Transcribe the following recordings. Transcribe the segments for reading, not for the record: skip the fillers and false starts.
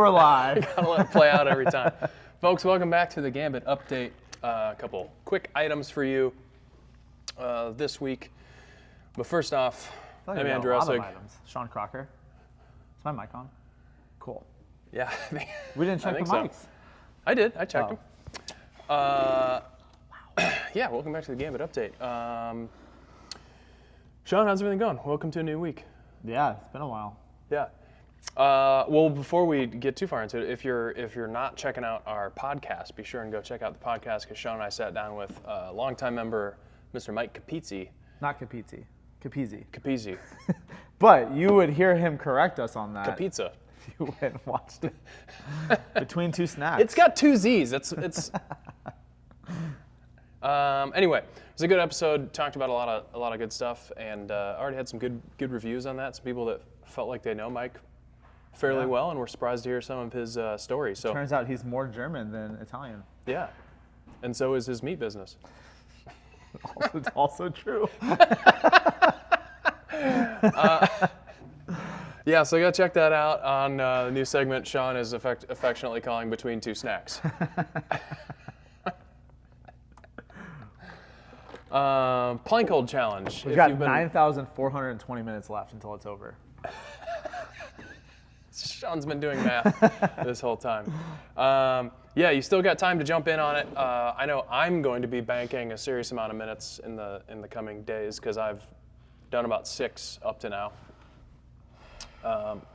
live. Gotta let it play out every time. Folks, welcome back to the Gambit update. A couple quick items for you this week. But first off, I'm Andrew Essig. Sean Crocker. Is my mic on? Cool. Yeah. We didn't check the mics. So. I did. I checked them. Yeah, welcome back to the Gambit update. Sean, how's everything going? Welcome to a new week. Yeah, it's been a while. Yeah. Well, before we get too far into it, if you're not checking out our podcast, be sure and go check out the podcast because Sean and I sat down with longtime member Mr. Mike Capizzi. Not Capizzi. Capizzi. Capizzi. But you would hear him correct us on that. Capizza. If you went and watched it. Between two snacks. It's got two Z's. It's. Anyway, it was a good episode. Talked about a lot of good stuff, and already had some good reviews on that. Some people that felt like they know Mike fairly well, and were surprised to hear some of his stories. So turns out he's more German than Italian. Yeah, and so is his meat business. It's also true. Yeah, so go check that out on the new segment Sean is affectionately calling Between Two Snacks. Plank hold challenge. We've got 9,420 minutes left until it's over. Sean's been doing math this whole time. Yeah, you still got time to jump in on it. I know I'm going to be banking a serious amount of minutes in the coming days because I've done about 6 up to now,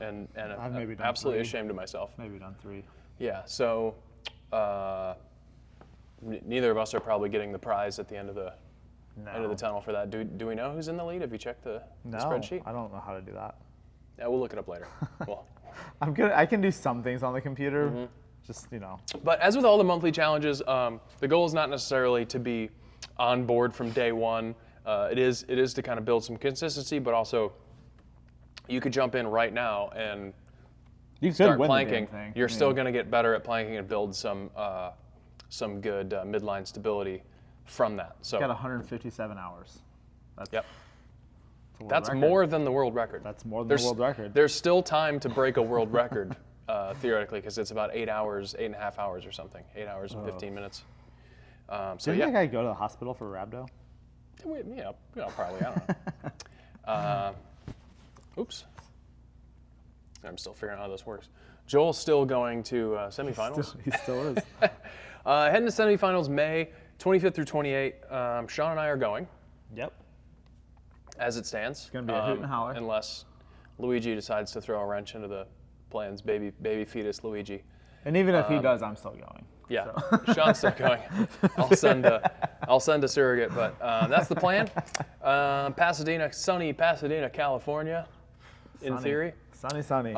and I've maybe done absolutely 3. ashamed of myself. Maybe done 3. Yeah, so neither of us are probably getting the prize at the end of the tunnel for that. Do we know who's in the lead? Have you checked the spreadsheet? I don't know how to do that. Yeah, we'll look it up later. Well, I'm good. I can do some things on the computer. Mm-hmm. Just, But as with all the monthly challenges, the goal is not necessarily to be on board from day one. It is to kind of build some consistency, but also you could jump in right now and start planking. You're still going to get better at planking and build some good midline stability from that. So got 157 hours. That's more than the world record. That's more than the world record. There's still time to break a world record, theoretically, because it's about 8.5 hours or something. 8 hours and 15 minutes. Didn't that guy go to the hospital for rhabdo? Yeah, probably. I don't know. Oops. I'm still figuring out how this works. Joel's still going to semifinals. He still is. Heading to semifinals May 25th through 28th. Sean and I are going. Yep. As it stands. It's going to be a hoot and holler. Unless Luigi decides to throw a wrench into the plans, baby fetus Luigi. And even if he does, I'm still going. Yeah, so. Sean's still going. I'll send a surrogate, but that's the plan. Sunny Pasadena, California, in theory. Sunny.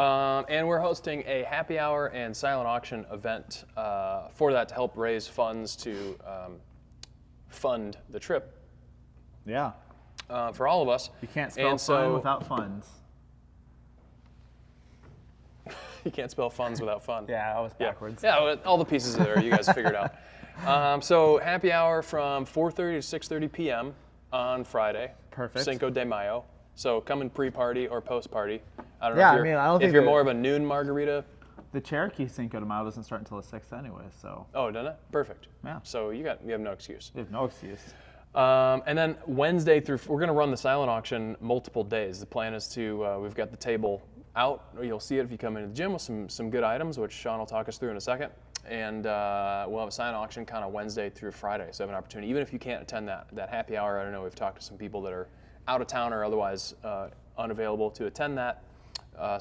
And we're hosting a happy hour and silent auction event for that to help raise funds to fund the trip. Yeah. For all of us. You can't spell fun without funds. You can't spell funds without fun. Yeah, I was backwards. Yeah, all the pieces are there. You guys figured out. So happy hour from 4:30 to 6:30 p.m. on Friday. Perfect. Cinco de Mayo. So come in pre-party or post-party. I don't know if you're more of a noon margarita. The Cherokee Cinco de Mayo doesn't start until the 6th anyway, so. Oh, doesn't it? Perfect. Yeah. So you have no excuse. You have no excuse. And then Wednesday we're going to run the silent auction multiple days. The plan is to, we've got the table out. You'll see it if you come into the gym with some good items, which Sean will talk us through in a second. And we'll have a silent auction kind of Wednesday through Friday. So have an opportunity, even if you can't attend that happy hour. I don't know, we've talked to some people that are out of town or otherwise unavailable to attend that.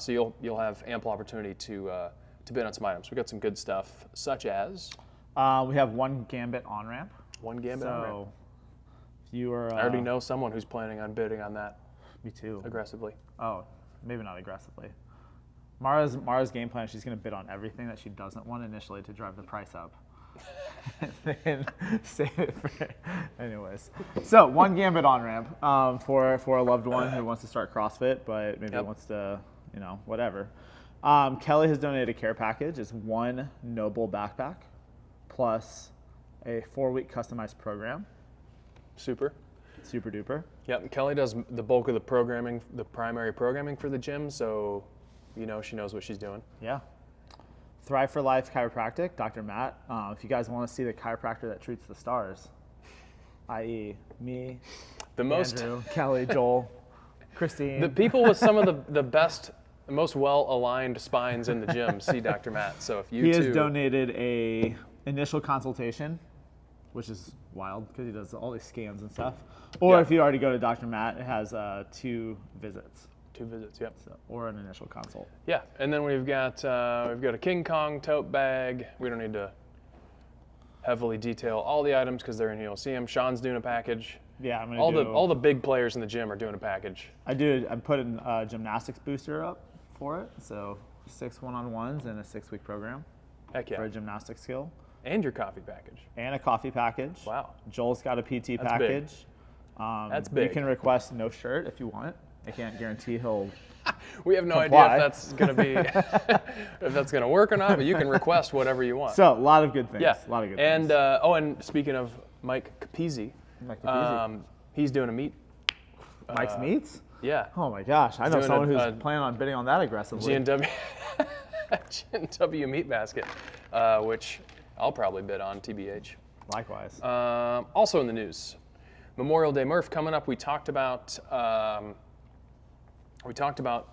So you'll have ample opportunity to bid on some items. We've got some good stuff, such as? We have one Gambit on-ramp. One Gambit on-ramp. You are, I already know someone who's planning on bidding on that. Me too. Aggressively. Oh, maybe not aggressively. Mara's game plan, she's going to bid on everything that she doesn't want initially to drive the price up. And then save it for... Anyways. So, one Gambit on-ramp for a loved one who wants to start CrossFit, but maybe wants to, whatever. Kelly has donated a care package. It's one Noble backpack plus a 4-week customized program. Super duper. Yep, and Kelly does the bulk of the programming, the primary programming for the gym, so she knows what she's doing. Yeah. Thrive for Life Chiropractic, Dr. Matt. If you guys want to see the chiropractor that treats the stars, i.e. me, Andrew, Kelly, Joel, Christine. The people with some of the best, the most well-aligned spines in the gym see Dr. Matt. So if you He has donated a initial consultation, which is wild because he does all these scans and stuff. Or if you already go to Dr. Matt, it has 2 visits. 2 visits, yep. So, or an initial consult. Yeah, and then we've got a King Kong tote bag. We don't need to heavily detail all the items because they're in here. You'll see them. Sean's doing a package. Yeah, I'm gonna all the big players in the gym are doing a package. I'm putting a gymnastics booster up for it. So 6 one-on-ones and a 6-week program. Heck yeah. For a gymnastics skill. And your coffee package. And a coffee package. Wow. Joel's got a PT That's package. Big. That's big. You can request no shirt if you want. I can't guarantee he'll. We have no comply. idea if that's going to be if that's going to work or not, but you can request whatever you want. So a lot of good things. Yeah. A lot of good things. things. And speaking of Mike Capizzi, he's doing a meat. Mike's Meats? Yeah. Oh my gosh, I know someone who's planning on bidding on that aggressively. G&W meat basket, which I'll probably bid on, TBH. Likewise. Also in the news, Memorial Day Murph coming up. We talked about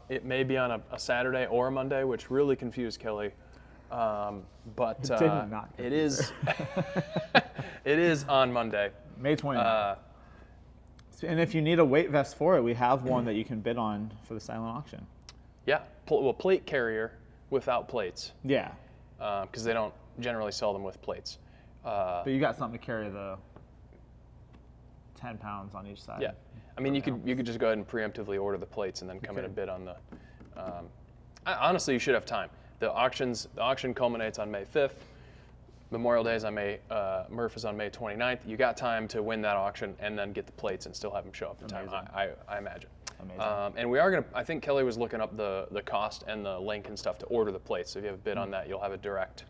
it may be on a Saturday or a Monday, which really confused Kelly. But it is it is on Monday. May 29th. And if you need a weight vest for it, we have one that you can bid on for the silent auction. Yeah, plate carrier without plates. Yeah. Because they don't generally sell them with plates. But you got something to carry the 10 pounds on each side. Yeah. I mean, you could just go ahead and preemptively order the plates and then come in and bid on the. Honestly, you should have time. The auction culminates on May 5th. Memorial Day is on Murph is on May 29th. You got time to win that auction and then get the plates and still have them show up in time. I imagine. Amazing. And we are gonna. I think Kelly was looking up the cost and the link and stuff to order the plates. So if you have a bid on that, you'll have a direct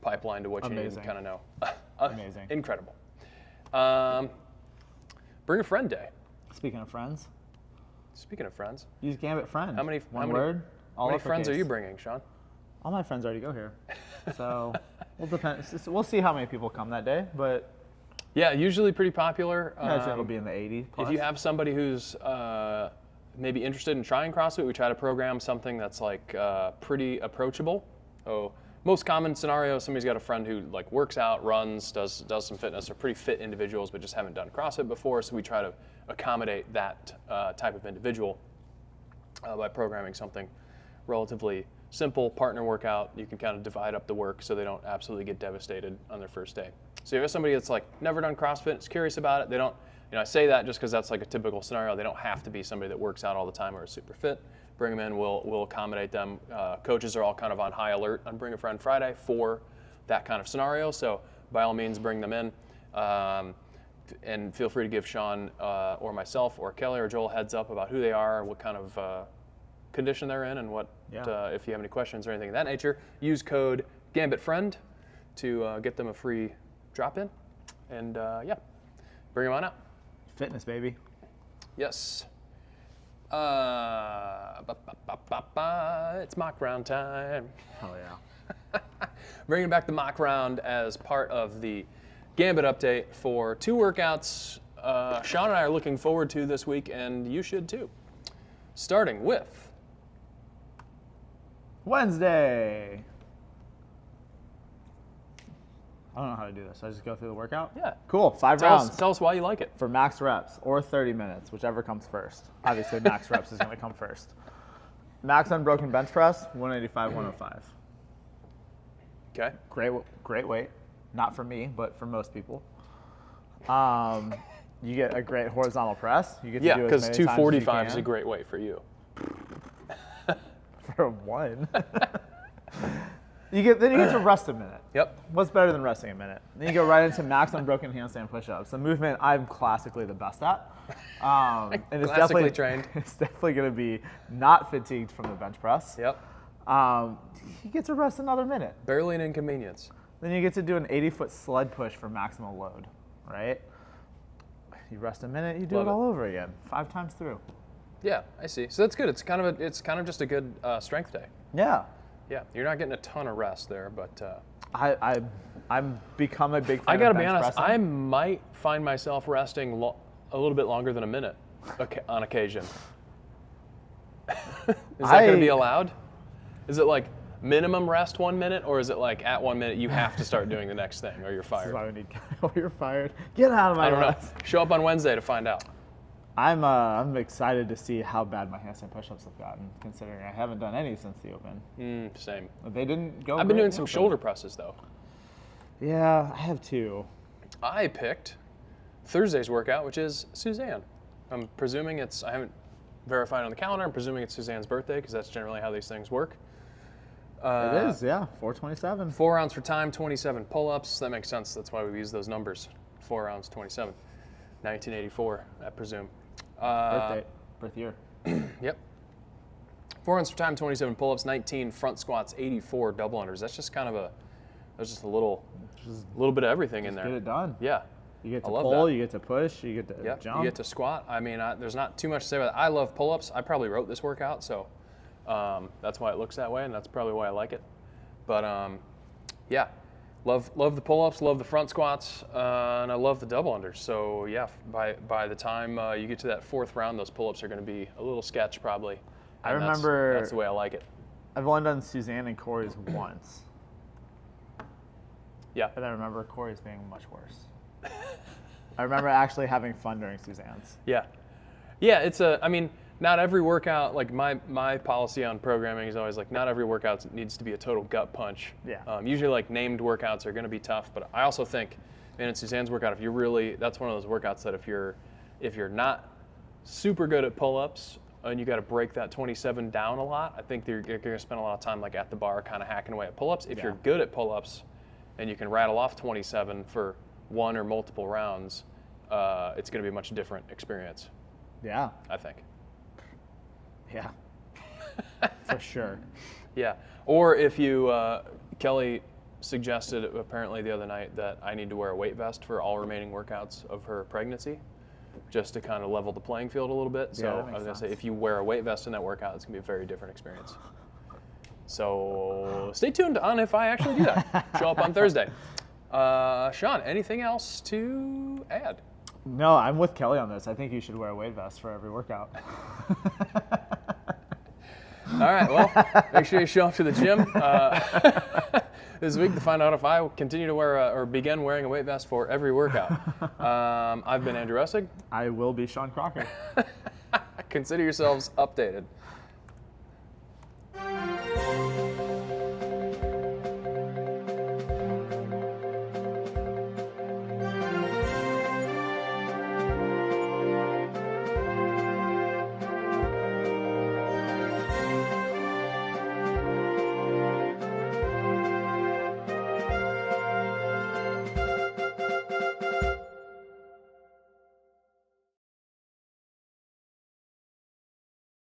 pipeline to what you need to kind of know. Amazing. Incredible. Bring a friend day. Speaking of friends. Use Gambit friend. How many word? How many friends are you bringing, Sean? All my friends already go here. So we'll see how many people come that day, but yeah, usually pretty popular. It'll be in the 80 plus. If you have somebody who's maybe interested in trying CrossFit, we try to program something that's like pretty approachable. So most common scenario, somebody's got a friend who like works out, runs, does some fitness, are pretty fit individuals, but just haven't done CrossFit before. So we try to accommodate that type of individual by programming something relatively simple partner workout. You can kind of divide up the work so they don't absolutely get devastated on their first day. So if you have somebody that's like never done CrossFit, is curious about it, they don't, I say that just because that's like a typical scenario. They don't have to be somebody that works out all the time or is super fit. Bring them in, we'll accommodate them. Coaches are all kind of on high alert on Bring a Friend Friday for that kind of scenario. So by all means, bring them in. And feel free to give Sean or myself or Kelly or Joel heads up about who they are, what kind of condition they're in, and what if you have any questions or anything of that nature. Use code GambitFriend to get them a free drop-in. And bring them on out. Fitness, baby. Yes. It's mock round time. Hell yeah. Bringing back the mock round as part of the Gambit update for 2 workouts Sean and I are looking forward to this week, and you should too. Starting with Wednesday. I don't know how to do this. I just go through the workout? Yeah. Cool. 5 rounds. Tell us why you like it. For max reps or 30 minutes, whichever comes first. Obviously, max reps is going to come first. Max unbroken bench press, 185, 105. Okay. Great weight. Not for me, but for most people. You get a great horizontal press. You get to do as many times as you 245 is can. a great weight for you. For one. Then you get to rest a minute. Yep. What's better than resting a minute? Then you go right into max unbroken handstand push-ups. The movement I'm classically the best at. And it's Classically trained. It's definitely going to be not fatigued from the bench press. Yep. You get to rest another minute. Barely an inconvenience. Then you get to do an 80-foot sled push for maximal load, right? You rest a minute, you do it all over again, 5 times through. Yeah, I see. So that's good. It's kind of just a good strength day. Yeah. Yeah, you're not getting a ton of rest there, but I'm become a big fan I got to of be bench honest, pressing. I might find myself resting a little bit longer than a minute on occasion. Is that going to be allowed? Is it like minimum rest 1 minute, or is it like at 1 minute you have to start doing the next thing or you're This is fired? why we need you're fired. Get out of my I don't know. rest. Show up on Wednesday to find out. I'm excited to see how bad my handstand push-ups have gotten, considering I haven't done any since the Open. Same. They didn't go. I've been great doing in the some Open. shoulder presses though. Yeah, I have too. I picked Thursday's workout, which is Suzanne. I'm presuming I haven't verified on the calendar. I'm presuming it's Suzanne's birthday because that's generally how these things work. It is, yeah, 427. 4 rounds for time, 27 pull-ups. That makes sense. That's why we use those numbers. 4 rounds, 27. 1984, I presume. Birth year. Yep. 4 rounds for time, 27 pull-ups, 19 front squats, 84 double unders. That's just kind of there's just a little bit of everything in there. Get it done. Yeah. You get to I love pull, that. you get to push, you get to Yep. jump. You get to squat. I mean, there's not too much to say about that. I love pull-ups. I probably wrote this workout, so that's why it looks that way, and that's probably why I like it. But yeah, love the pull-ups, love the front squats, and I love the double unders. So yeah, by the time you get to that 4th round, those pull-ups are going to be a little sketch probably. I And remember that's the way I like it. I've only done Suzanne and Corey's once. Yeah. But I remember Corey's being much worse. I remember actually having fun during Suzanne's. Yeah. Yeah, I mean, not every workout, like my policy on programming is always like not every workout needs to be a total gut punch. Yeah. Usually like named workouts are going to be tough, but I also think, man, in Suzanne's workout, if you really, that's one of those workouts that if you're not super good at pull-ups and you got to break that 27 down a lot, I think you're going to spend a lot of time like at the bar kind of hacking away at pull-ups. If you're good at pull-ups and you can rattle off 27 for one or multiple rounds, it's going to be a much different experience. Yeah. I think. Yeah. For sure. Yeah. Or if you, Kelly suggested apparently the other night that I need to wear a weight vest for all remaining workouts of her pregnancy, just to kind of level the playing field a little bit. Yeah, So that I makes was going to say, sense. if you wear a weight vest in that workout, it's going to be a very different experience. So stay tuned on if I actually do that. Show up on Thursday. Sean, anything else to add? No, I'm with Kelly on this. I think you should wear a weight vest for every workout. All right, well, make sure you show up to the gym this week to find out if I continue to wear or begin wearing a weight vest for every workout. I've been Andrew Essig. I will be Sean Crocker. Consider yourselves updated.